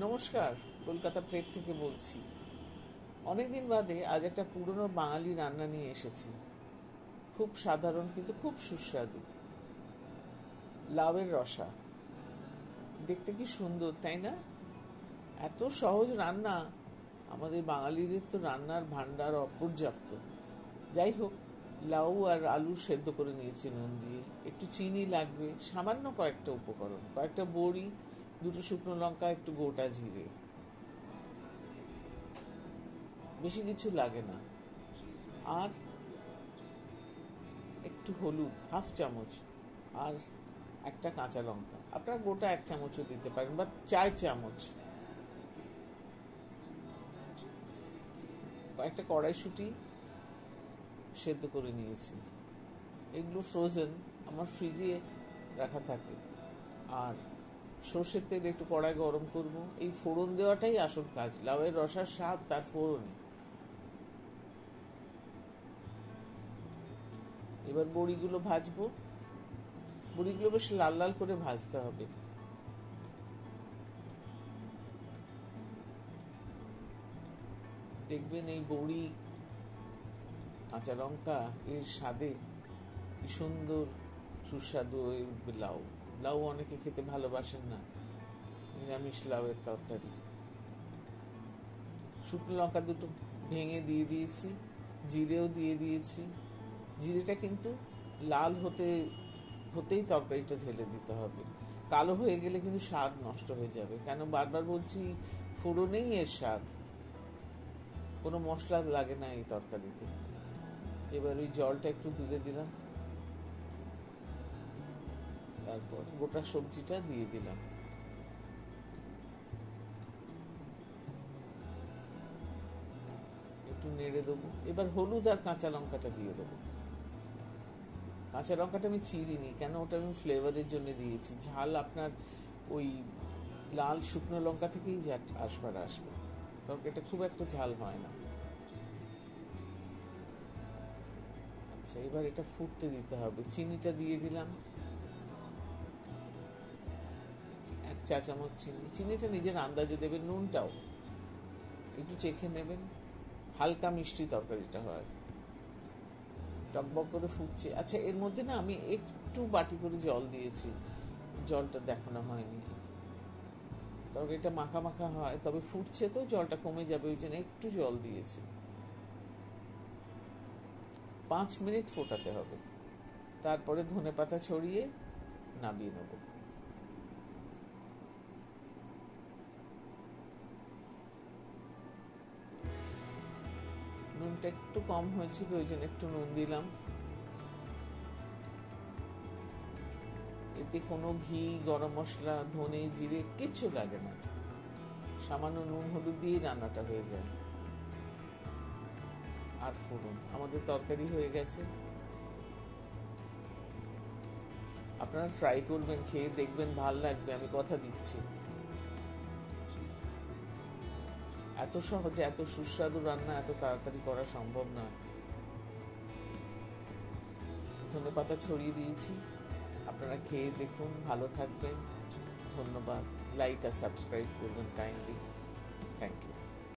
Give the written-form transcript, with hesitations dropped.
নমস্কার, কলকাতা প্লেট থেকে বলছি। অনেকদিন বাদে আজ একটা পুরনো বাঙালি রান্না নিয়ে এসেছি। খুব সাধারণ কিন্তু খুব সুস্বাদু। লাউয়ের রসা। দেখতে কি সুন্দর, তাই না? এত সহজ রান্না। আমাদের বাঙালিদের তো রান্নার ভান্ডার অপর্যাপ্ত। যাই হোক, লাউ আর আলু সেদ্ধ করে নিয়েছি নুন দিয়ে। একটু চিনি লাগবে, সামান্য কয়েকটা উপকরণ, কয়েকটা বড়ি, দুটো শুকনো লঙ্কা, একটু গোটা জিরে। বেশি কিছু লাগে না। আর একটু হলুদ, হাফ চামচ, আর একটা কাঁচা লঙ্কা। আপনারা গোটা 1 চামচও দিতে পারেন, বা 4 চামচ। একটা কড়াইশুঁটি সেদ্ধ করে নিয়েছি। এগুলো ফ্রোজেন, আমার ফ্রিজে রাখা থাকে। আর সর্ষের তেল একটু কড়াই গরম করব। এই ফোড়ন দেওয়াটাই আসল কাজ। লাউয়ের রসার স্বাদ তার ফোড়নে। এবার বড়িগুলো ভাজবো। বড়িগুলো বেশ লাল লাল করে ভাজতে হবে। দেখবেন এই বড়ি, কাঁচা লঙ্কা এর স্বাদে কি সুন্দর সুস্বাদু হয়ে উঠবে লাউ। লাউ অনেকে খেতে ভালোবাসেন না, নিরামিষ লাউয়ের তরকারি। শুকনো লঙ্কা দুটো ভেঙে দিয়ে দিয়েছি, জিরেও দিয়ে দিয়েছি। জিরেটা কিন্তু লাল হতেই তরকারিটা ঢেলে দিতে হবে। কালো হয়ে গেলে কিন্তু স্বাদ নষ্ট হয়ে যাবে। কেন বারবার বলছি, ফোড়নেই এর স্বাদ, কোনো মশলা লাগে না এই তরকারিতে। এবার ওই জলটা একটু তুলে দিলাম, তারপর গোটা সবজিটা দিয়ে দিলাম। একটু নেড়ে দেবো। এবার হলুদ আর কাঁচা লঙ্কাটা দিয়ে দেবো। কাঁচা লঙ্কাটা আমি চিরিনি, কেন ওটা আমি ফ্লেভারের জন্য দিয়েছি। ঝাল আপনার ওই লাল শুকনো লঙ্কা থেকেই আসবে। তরকারিটা খুব একটা ঝাল হয় না। আচ্ছা, এবার এটা ফুটতে দিতে হবে। চিনিটা দিয়ে দিলাম, 1 চা চামচ চিনি। চিনিটা নিজের আন্দাজে দেবেন। নুনটাও একটু চেখে নেবেন। হালকা মিষ্টি তরকারিটা হয়। টকবক করে ফুটছে। আচ্ছা, এর মধ্যে না আমি একটু বাটি করে জল দিয়েছি। জলটা দেখানো হয়নি। তরকারিটা মাখা মাখা হয়, তবে ফুটছে তো জলটা কমে যাবে, ওই জন্য একটু জল দিয়েছি। 5 মিনিট ফোটাতে হবে। তারপরে ধনেপাতা ছড়িয়ে নামিয়ে নেব। নুনটা একটু কম হয়েছিল, ওই জন্য একটু নুন দিলাম। এতে কোনো ঘি, গরম মশলা, ধনে, জিরে কিচ্ছু লাগে না। সামান্য নুন হলুদ দিয়ে রান্নাটা হয়ে যায়। আর ফোড়ন, আমাদের তরকারি হয়ে গেছে। আপনারা ট্রাই করবেন, খেয়ে দেখবেন, ভাল লাগবে, আমি কথা দিচ্ছি। এত সহজে এত সুস্বাদু রান্না এত তাড়াতাড়ি করা সম্ভব নয়। ধনেপাতা ছড়িয়ে দিয়েছি। আপনারা খেয়ে দেখুন, ভালো থাকবেন। ধন্যবাদ। লাইক আর সাবস্ক্রাইব করবেন কাইন্ডলি। Thank you.